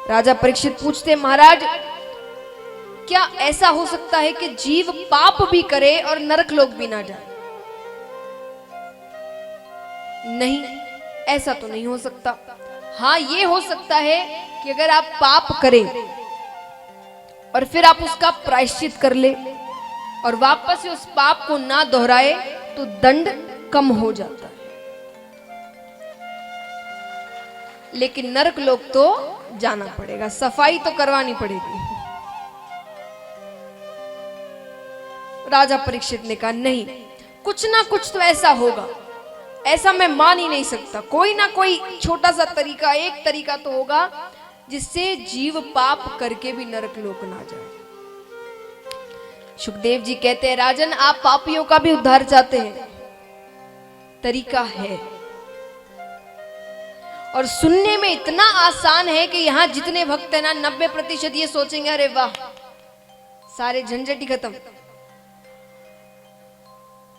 राजा परीक्षित पूछते, महाराज क्या ऐसा हो सकता है कि जीव पाप भी करे और नरक लोक भी ना जाए? नहीं, ऐसा तो नहीं हो सकता। हाँ, ये हो सकता है कि अगर आप पाप करें और फिर आप उसका प्रायश्चित कर ले और वापस से उस पाप को ना दोहराए तो दंड कम हो जाता है। लेकिन नरक लोक तो जाना पड़ेगा, सफाई तो करवानी पड़ेगी। राजा परीक्षित ने कहा, नहीं, कुछ ना कुछ तो ऐसा होगा, ऐसा मैं मान ही नहीं सकता। कोई ना कोई छोटा सा तरीका, एक तरीका तो होगा जिससे जीव पाप करके भी नरक लोक ना जाए। सुखदेव जी कहते हैं, राजन आप पापियों का भी उद्धार चाहते हैं, तरीका है और सुनने में इतना आसान है कि यहां जितने भक्त हैं ना 90% ये सोचेंगे, अरे वाह सारे झंझट ही खत्म,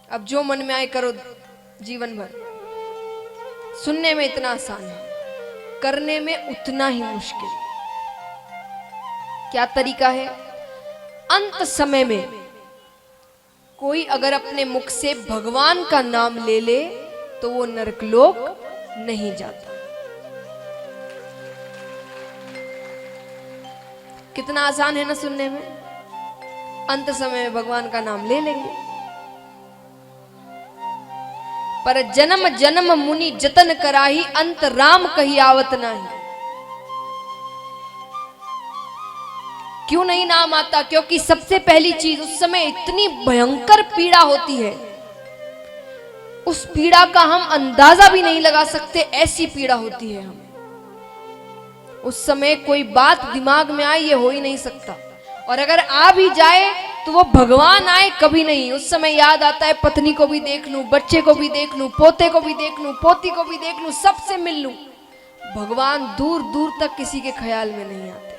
अब जो मन में आए करो जीवन भर। सुनने में इतना आसान है, करने में उतना ही मुश्किल। क्या तरीका है? अंत समय में कोई अगर अपने मुख से भगवान का नाम ले ले तो वो नरकलोक नहीं जाता। कितना आसान है ना सुनने में। अंत समय में भगवान का नाम ले लेंगे, पर जन्म जन्म मुनि जतन कराही, अंत राम कही आवत नाही। क्यों नहीं नाम आता? क्योंकि सबसे पहली चीज, उस समय इतनी भयंकर पीड़ा होती है, उस पीड़ा का हम अंदाजा भी नहीं लगा सकते, ऐसी पीड़ा होती है हमें। उस समय कोई बात दिमाग में आए ये हो ही नहीं सकता, और अगर आ भी जाए तो वो भगवान आए कभी नहीं। उस समय याद आता है पत्नी को भी देख लूं, बच्चे को भी देख लूं, पोते को भी देख लूं, पोती को भी देख लूं, सबसे मिल लूं, भगवान दूर दूर तक किसी के ख्याल में नहीं आते।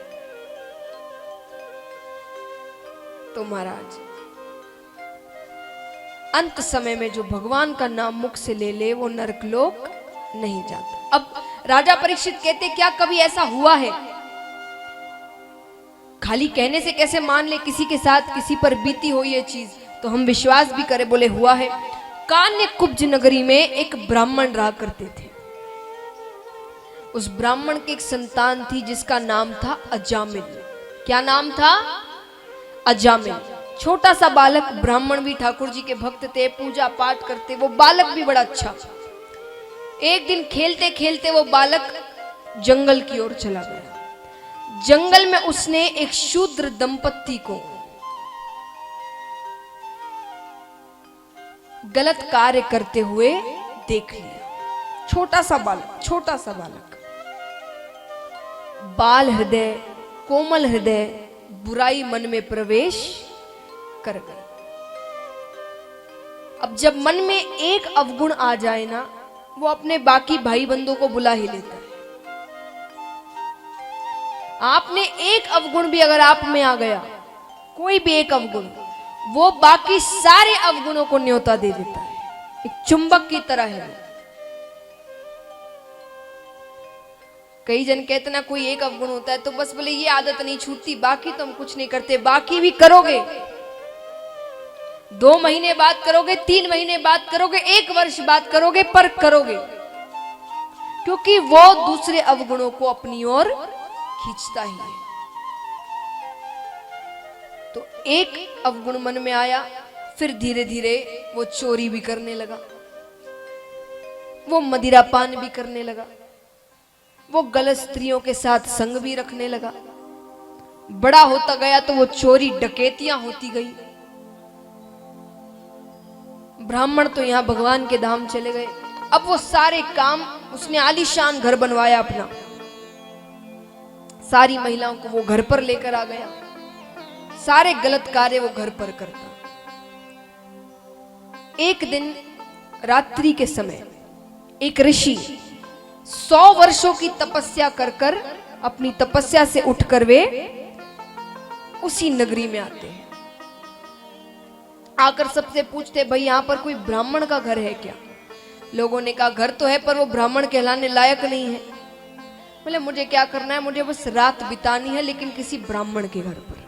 तो महाराज अंत समय में जो भगवान का नाम मुख से ले ले वो नरकलोक नहीं जाता। अब राजा परीक्षित कहते, क्या कभी ऐसा हुआ है? खाली कहने से कैसे मान ले, किसी के साथ किसी पर बीती हो ये चीज तो हम विश्वास भी करें। बोले हुआ है। कान्य कुब्ज नगरी में एक ब्राह्मण रहा करते थे। उस ब्राह्मण की एक संतान थी जिसका नाम था अजामिल। क्या नाम था? अजामिल। छोटा सा बालक, ब्राह्मण भी ठाकुर जी के भक्त थे, पूजा पाठ करते, वो बालक भी बड़ा अच्छा। एक दिन खेलते खेलते वो बालक जंगल की ओर चला गया। जंगल में उसने एक शूद्र दंपत्ति को गलत कार्य करते हुए देख लिया। छोटा सा बालक, बाल हृदय, कोमल हृदय, बुराई मन में प्रवेश कर गई। अब जब मन में एक अवगुण आ जाए ना, वो अपने बाकी भाई बंधुओं को बुला ही लेता है। आपने एक अवगुण भी अगर आप में आ गया, कोई भी एक अवगुण, वो बाकी सारे अवगुणों को न्योता दे देता है। एक चुंबक की तरह है। कई जन कहते ना कोई एक अवगुण होता है तो बस बोले ये आदत नहीं छूटती, बाकी तो हम कुछ नहीं करते। बाकी भी करोगे, 2 महीने बाद करोगे, 3 महीने बाद करोगे, 1 वर्ष बाद करोगे, पर करोगे, क्योंकि वो दूसरे अवगुणों को अपनी ओर खींचता ही है। तो एक अवगुण मन में आया, फिर धीरे धीरे वो चोरी भी करने लगा, वो मदिरापान भी करने लगा, वो गलत स्त्रियों के साथ संग भी रखने लगा। बड़ा होता गया तो वो चोरी डकैतियां होती गई। ब्राह्मण तो यहां भगवान के धाम चले गए। अब वो सारे काम, उसने आलीशान घर बनवाया अपना, सारी महिलाओं को वो घर पर लेकर आ गया, सारे गलत कार्य वो घर पर करता। एक दिन रात्रि के समय एक ऋषि 100 वर्षों की तपस्या कर कर अपनी तपस्या से उठकर वे उसी नगरी में आते हैं। आकर सबसे पूछते, भाई यहां पर कोई ब्राह्मण का घर है क्या? लोगों ने कहा घर तो है पर वो ब्राह्मण कहलाने लायक नहीं है। बोले मुझे क्या करना है, मुझे बस रात बितानी है, लेकिन किसी ब्राह्मण के घर पर।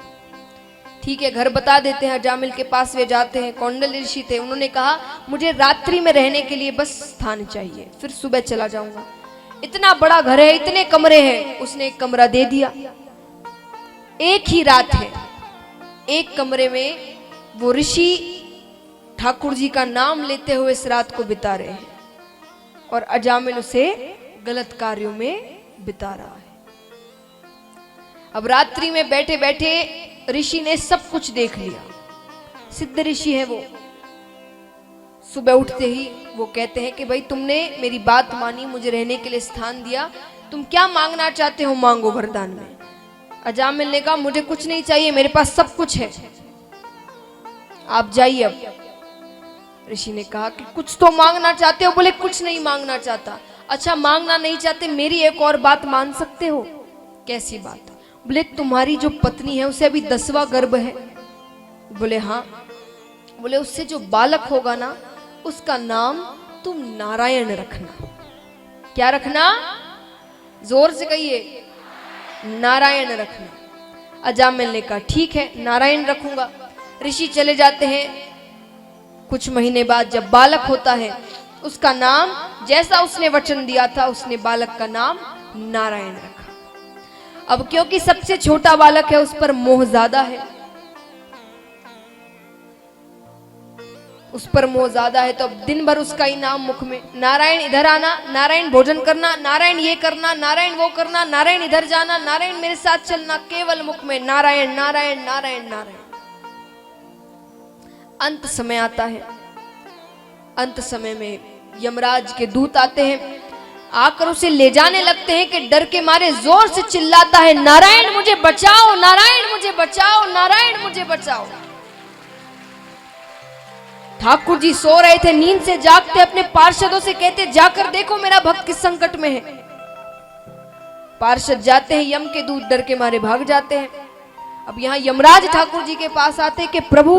ठीक है, घर बता देते हैं। अजामिल के पास वे जाते हैं। कौंडल ऋषि थे, उन्होंने कहा मुझे रात्रि में रहने के लिए बस स्थान चाहिए, फिर सुबह चला जाऊंगा। इतना बड़ा घर है, इतने कमरे हैं, उसने एक कमरा दे दिया। एक ही रात है, एक कमरे में वो ऋषि ठाकुर जी का नाम लेते हुए इस रात को बिता रहे हैं, और अजामिल उसे गलत कार्यों में बिता रहा है। अब रात्रि में बैठे बैठे ऋषि ने सब कुछ देख लिया। सिद्ध ऋषि है वो। सुबह उठते ही वो कहते हैं कि भाई तुमने मेरी बात मानी, मुझे रहने के लिए स्थान दिया, तुम क्या मांगना चाहते हो मांगो वरदान में। अजामिल ने कहा मुझे कुछ नहीं चाहिए, मेरे पास सब कुछ है, आप जाइए अब। ऋषि ने कहा कि कुछ तो मांगना चाहते हो। बोले कुछ नहीं मांगना चाहता। अच्छा मांगना नहीं चाहते, मेरी एक और बात मान सकते हो। कैसी बात? बोले तुम्हारी जो पत्नी है उसे अभी 10वां गर्भ है। बोले हाँ। बोले उससे जो बालक होगा ना, उसका नाम तुम नारायण रखना। क्या रखना? जोर से कहिए, नारायण रखना। अजामिल ने कहा ठीक है, नारायण रखूंगा। ऋषि चले जाते हैं। कुछ महीने बाद जब बालक होता है, उसका नाम जैसा उसने वचन दिया था, उसने बालक का नाम नारायण रखा। अब क्योंकि सबसे छोटा बालक है, उस पर मोह ज्यादा है, उस पर मोह ज्यादा है, तो अब दिन भर उसका ही नाम मुख में। नारायण इधर आना, नारायण भोजन करना, नारायण ये करना, नारायण वो करना, नारायण इधर जाना, नारायण मेरे साथ चलना, केवल मुख में नारायण नारायण नारायण नारायण। अंत समय आता है। अंत समय में यमराज के दूत आते हैं, आकर उसे ले जाने लगते हैं कि डर के मारे जोर से चिल्लाता है नारायण मुझे बचाओ, नारायण मुझे बचाओ, नारायण मुझे बचाओ। ठाकुर जी सो रहे थे, नींद से जागते अपने पार्षदों से कहते जाकर देखो मेरा भक्त किस संकट में है। पार्षद जाते हैं, यम के दूत डर के मारे भाग जाते हैं। अब यहाँ यमराज ठाकुर जी के पास आते कि प्रभु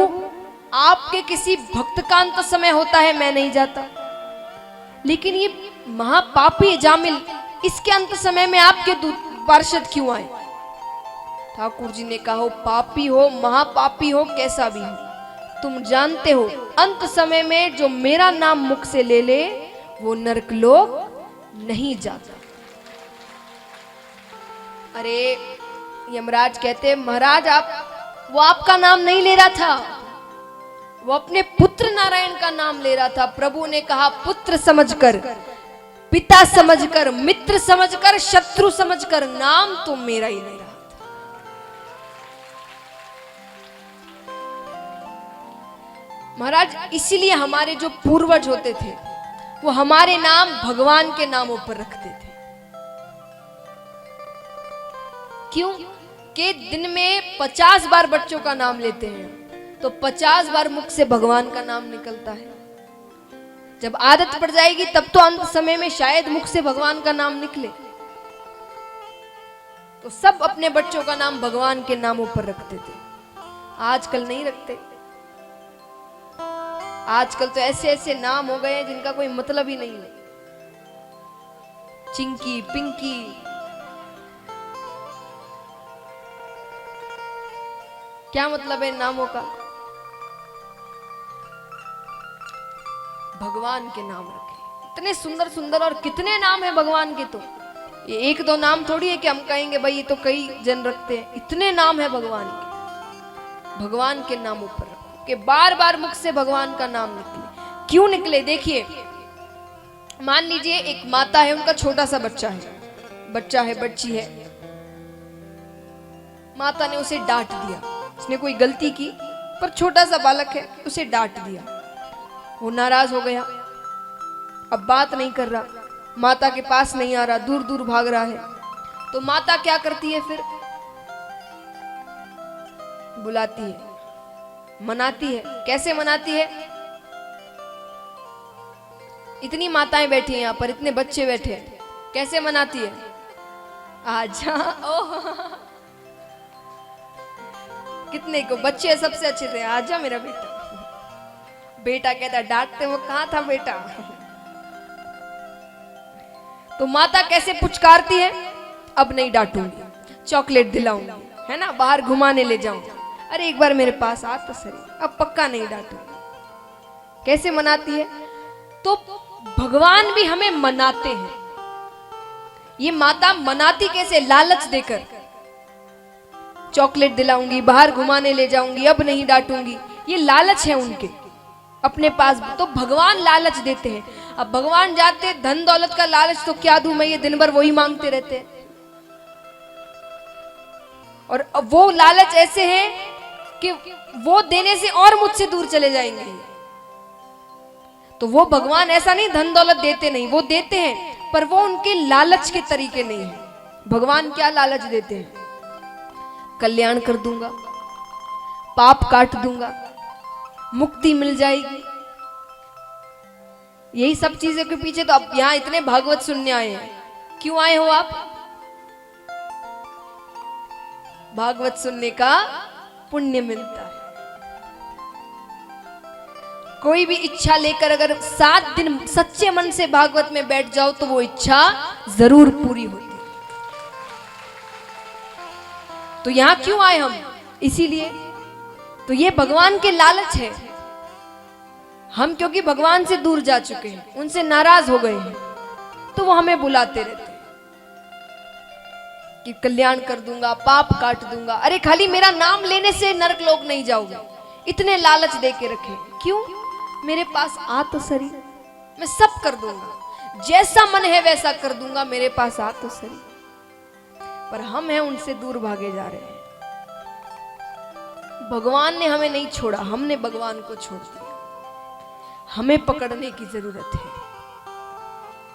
आपके किसी भक्त का अंत समय होता है, मैं नहीं जाता, लेकिन ये महापापी अजामिल, इसके अंत समय में आपके दूत पार्षद क्यों आए? ठाकुर जी ने कहा पापी हो, महापापी हो, कैसा भी हो, तुम जानते हो अंत समय में जो मेरा नाम मुख से ले ले वो नरकलोक नहीं जाता। अरे यमराज कहते महाराज आप, वो आपका नाम नहीं ले रहा था, वो अपने पुत्र नारायण का नाम ले रहा था। प्रभु ने कहा पुत्र समझकर, पिता समझकर, मित्र समझकर, शत्रु समझकर, नाम तो मेरा ही ले रहा था। महाराज इसीलिए हमारे जो पूर्वज होते थे वो हमारे नाम भगवान के नामों पर रखते थे। क्यों? कि दिन में 50 बार बच्चों का नाम लेते हैं तो 50 बार मुख से भगवान का नाम निकलता है। जब आदत पड़ जाएगी तब तो अंत समय में शायद मुख से भगवान का नाम निकले। तो सब अपने बच्चों का नाम भगवान के नामों पर रखते थे। आजकल नहीं रखते। आजकल तो ऐसे ऐसे नाम हो गए हैं जिनका कोई मतलब ही नहीं है। चिंकी, पिंकी, क्या मतलब है नामों का? भगवान के नाम रखे, इतने सुंदर सुंदर, और कितने नाम है भगवान के। तो ये एक दो नाम थोड़ी है कि हम कहेंगे भाई ये तो कई जन रखते हैं। इतने नाम है भगवान के। भगवान के नामों पर रखो कि बार बार मुख से भगवान का नाम निकले। क्यों निकले? देखिए, मान लीजिए एक माता है, उनका छोटा सा बच्चा है, बच्ची है। माता ने उसे डांट दिया, उसने कोई गलती की, पर छोटा सा बालक है, उसे डांट दिया। वो नाराज हो गया, अब बात नहीं कर रहा, माता के पास नहीं आ रहा, दूर दूर भाग रहा है। तो माता क्या करती है फिर? बुलाती है, मनाती है। कैसे मनाती है? इतनी माताएं बैठी हैं यहाँ पर, इतने बच्चे बैठे हैं, कैसे मनाती है? आजा, ओह कितने को बच्चे सबसे अच्छे थे, आजा मेरा बेटा। बेटा कहता डांटते वो कहां था बेटा। तो माता कैसे पुचकारती है? अब नहीं डांटूंगी, चॉकलेट दिलाऊंगी, है ना, बाहर घुमाने ले जाऊंगी, अरे एक बार मेरे पास आ तो सही, अब पक्का नहीं डांटूंगी। कैसे मनाती है? तो भगवान भी हमें मनाते हैं। ये माता मनाती कैसे? लालच देकर, चॉकलेट दिलाऊंगी, बाहर घुमाने ले जाऊंगी, अब नहीं डांटूंगी, ये लालच है उनके अपने पास। तो भगवान लालच देते हैं। अब भगवान जाते धन दौलत का लालच तो क्या दूं मैं, ये दिन भर वही मांगते रहते हैं। और अब वो लालच ऐसे है कि वो देने से और मुझसे दूर चले जाएंगे। तो वो भगवान ऐसा नहीं धन दौलत देते नहीं, वो देते हैं, पर वो उनके लालच के तरीके नहीं है। भगवान क्या लालच देते हैं? कल्याण कर दूंगा, पाप काट दूंगा, मुक्ति मिल जाएगी। यही सब चीजों के पीछे तो आप यहां इतने भागवत सुनने आए हैं। क्यों आए हो आप? भागवत सुनने का पुण्य मिलता है। कोई भी इच्छा लेकर अगर 7 दिन सच्चे मन से भागवत में बैठ जाओ तो वो इच्छा जरूर पूरी होती है। तो यहां क्यों आए हम? इसीलिए। तो ये भगवान के लालच है। हम क्योंकि भगवान से दूर जा चुके हैं, उनसे नाराज हो गए हैं, तो वो हमें बुलाते रहते हैं कि कल्याण कर दूंगा, पाप काट दूंगा। अरे खाली मेरा नाम लेने से नरक लोक नहीं जाओगे, इतने लालच दे के रखे। क्यों? मेरे पास आ तो सही, मैं सब कर दूंगा, जैसा मन है वैसा कर दूंगा, मेरे पास आ तो सही। पर हम हैं उनसे दूर भागे जा रहे हैं। भगवान ने हमें नहीं छोड़ा, हमने भगवान को छोड़ दिया। हमें पकड़ने की जरूरत है।